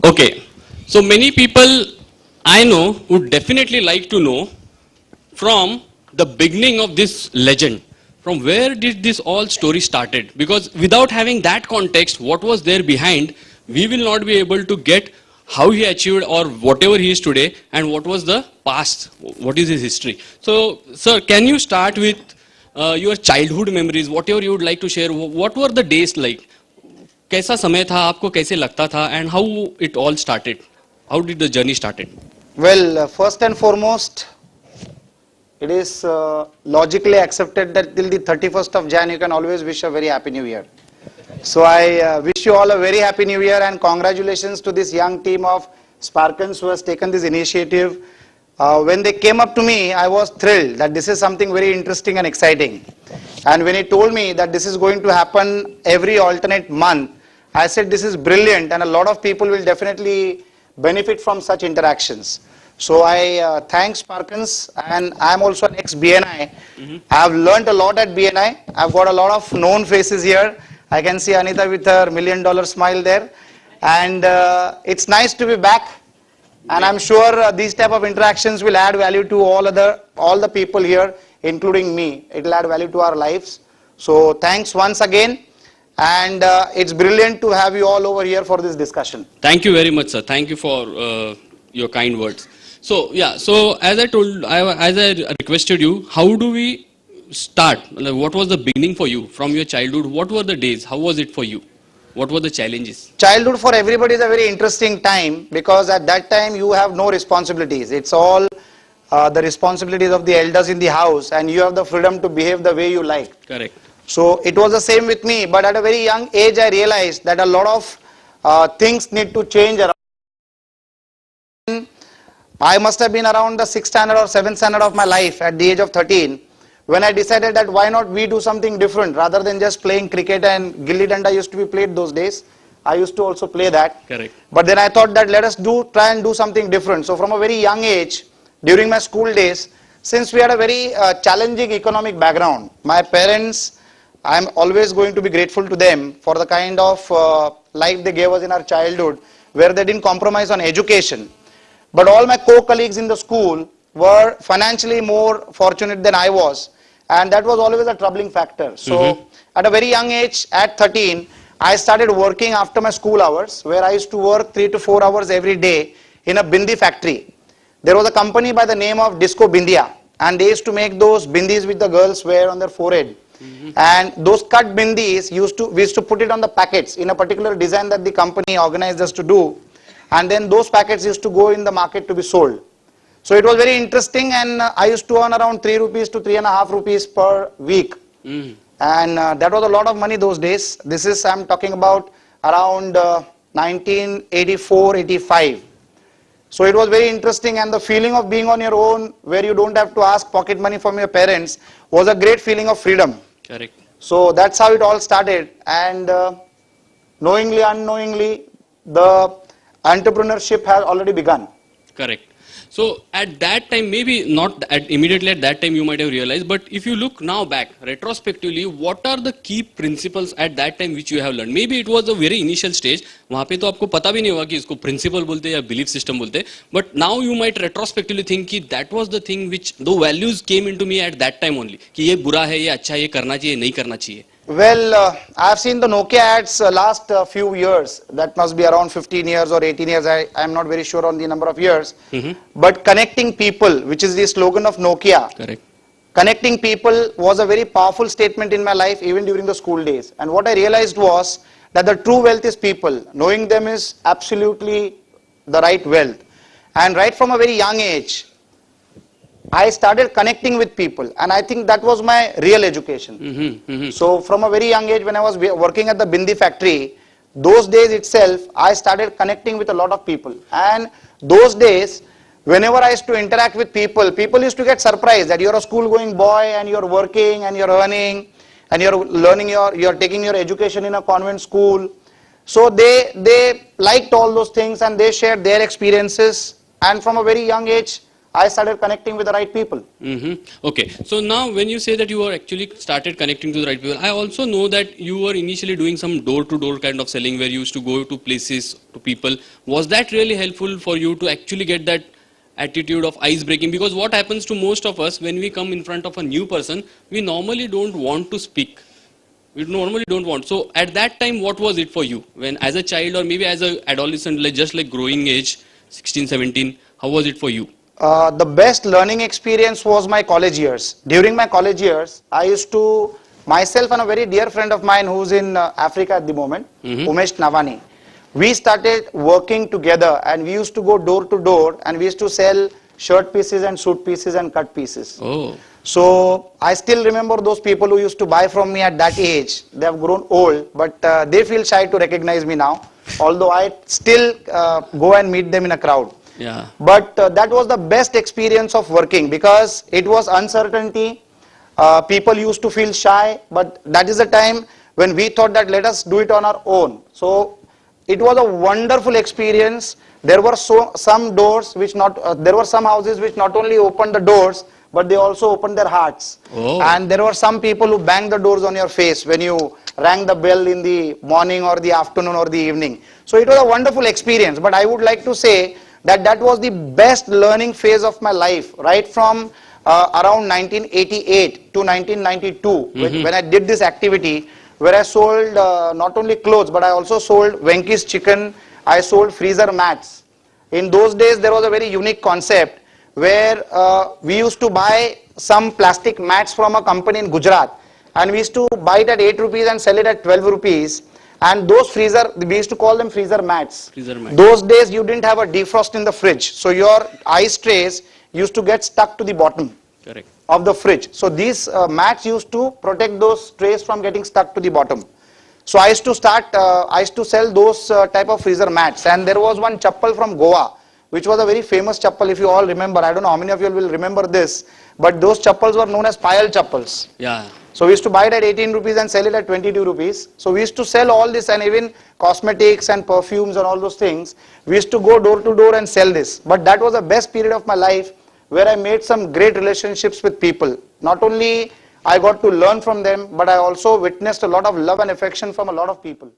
Okay, so many people I know would definitely like to know from the beginning of this legend, from where did this all story started? Because without having that context, what was there behind, we will not be able to get how he achieved or whatever he is today and what was the past, what is his history. So, sir, can you start with your childhood memories, whatever you would like to share, what were the days like? कैसा समय था आपको कैसे लगता था and how it all started, how did the journey started? Well, first and foremost, it is logically accepted that till the 31st of Jan you can always wish a very happy new year. So I wish you all a very happy new year and congratulations to this young team of Sparkans who has taken this initiative. When they came up to me, I was thrilled that this is something very interesting and exciting. And when he told me that this is going to happen every alternate month, I said this is brilliant and a lot of people will definitely benefit from such interactions. So I thank Sparkans, and I am also an ex-BNI. I have learnt a lot at BNI. I've got a lot of known faces here. I can see Anita with her $1 million smile there. And it's nice to be back. And I'm sure these type of interactions will add value to all the people here, including me. It will add value to our lives. So thanks once again. And it's brilliant to have you all over here for this discussion. Thank you very much, sir. Thank you for your kind words. So, yeah, so as I requested you, how do we start? Like, what was the beginning for you from your childhood? What were the days? How was it for you? What were the challenges? Childhood for everybody is a very interesting time because at that time you have no responsibilities. It's all the responsibilities of the elders in the house and you have the freedom to behave the way you like. Correct. So it was the same with me, but at a very young age I realized that a lot of things need to change around. I must have been around the 6th standard or 7th standard of my life at the age of 13 when I decided that why not we do something different rather than just playing cricket, and gilli danda used to be played those days. I used to also play that. Correct. But then I thought that let us try and do something different. So from a very young age, during my school days, since we had a very challenging economic background, my parents, I'm always going to be grateful to them for the kind of life they gave us in our childhood where they didn't compromise on education. But all my co-colleagues in the school were financially more fortunate than I was, and that was always a troubling factor. So at a very young age, at 13, I started working after my school hours, where I used to work 3 to 4 hours every day in a bindi factory. There was a company by the name of Disco Bindia, and they used to make those bindis which the girls wear on their forehead. And those cut bindis, we used to put it on the packets in a particular design that the company organized us to do. And then those packets used to go in the market to be sold. So it was very interesting, and I used to earn around 3 rupees to 3.5 rupees per week. And that was a lot of money those days. This is, I'm talking about around 1984, 85. So it was very interesting, and the feeling of being on your own, where you don't have to ask pocket money from your parents, was a great feeling of freedom. Correct. So that's how it all started, and knowingly, unknowingly, the entrepreneurship has already begun. Correct. So at that time, maybe not immediately at that time you might have realized, but if you look now back, retrospectively, what are the key principles at that time which you have learned? Maybe it was a very initial stage, वहाँ पे तो आपको पता भी नहीं होगा कि इसको principle बोलते हैं या belief system बोलते हैं, but now you might retrospectively think कि that was the thing which, the values came into me at that time only, कि ये बुरा है, ये अच्छा है, ये करना चाहिए, नहीं करना चाहिए. Well, I've seen the Nokia ads last few years. That must be around 15 years or 18 years. I'm not very sure on the number of years. But connecting people, which is the slogan of Nokia. Correct. Connecting people was a very powerful statement in my life, even during the school days. And what I realized was that the true wealth is people. Knowing them is absolutely the right wealth. And right from a very young age, I started connecting with people, and I think that was my real education. So from a very young age, when I was working at the Bindi factory, those days itself, I started connecting with a lot of people. And those days, whenever I used to interact with people, people used to get surprised that you're a school-going boy and you're working and you're earning and you're learning, you're taking your education in a convent school. So they liked all those things and they shared their experiences. And from a very young age, I started connecting with the right people. Okay, so now when you say that you are actually started connecting to the right people, I also know that you were initially doing some door-to-door kind of selling where you used to go to places, to people. Was that really helpful for you to actually get that attitude of ice breaking? Because what happens to most of us when we come in front of a new person, we normally don't want to speak. We normally don't want. So at that time, what was it for you? When as a child or maybe as an adolescent, like just like growing age, 16, 17, how was it for you? The best learning experience was my college years. During my college years, I used to, myself and a very dear friend of mine who's in Africa at the moment, Umesh Navani, we started working together and we used to go door to door and we used to sell shirt pieces and suit pieces and cut pieces. Oh. So I still remember those people who used to buy from me at that age. They have grown old, but they feel shy to recognize me now, although I still go and meet them in a crowd. Yeah. But that was the best experience of working because it was uncertainty. People used to feel shy, but that is the time when we thought that let us do it on our own. So it was a wonderful experience. There were some doors which there were some houses which not only opened the doors, but they also opened their hearts. Oh. And there were some people who banged the doors on your face when you rang the bell in the morning or the afternoon or the evening. So it was a wonderful experience. But I would like to say that was the best learning phase of my life, right from around 1988 to 1992, when I did this activity, where I sold not only clothes, but I also sold Venky's chicken, I sold freezer mats. In those days, there was a very unique concept where we used to buy some plastic mats from a company in Gujarat, and we used to buy it at 8 rupees and sell it at 12 rupees. And those freezer, we used to call them freezer mats. Freezer mats. Those days you didn't have a defrost in the fridge. So your ice trays used to get stuck to the bottom. Correct. Of the fridge. So these mats used to protect those trays from getting stuck to the bottom. So I used to sell those type of freezer mats. And there was one chappal from Goa, which was a very famous chappal, if you all remember. I don't know how many of you will remember this, but those chappals were known as payal chappals. Yeah. So we used to buy it at 18 rupees and sell it at 22 rupees. So we used to sell all this, and even cosmetics and perfumes and all those things. We used to go door to door and sell this. But that was the best period of my life where I made some great relationships with people. Not only I got to learn from them, but I also witnessed a lot of love and affection from a lot of people.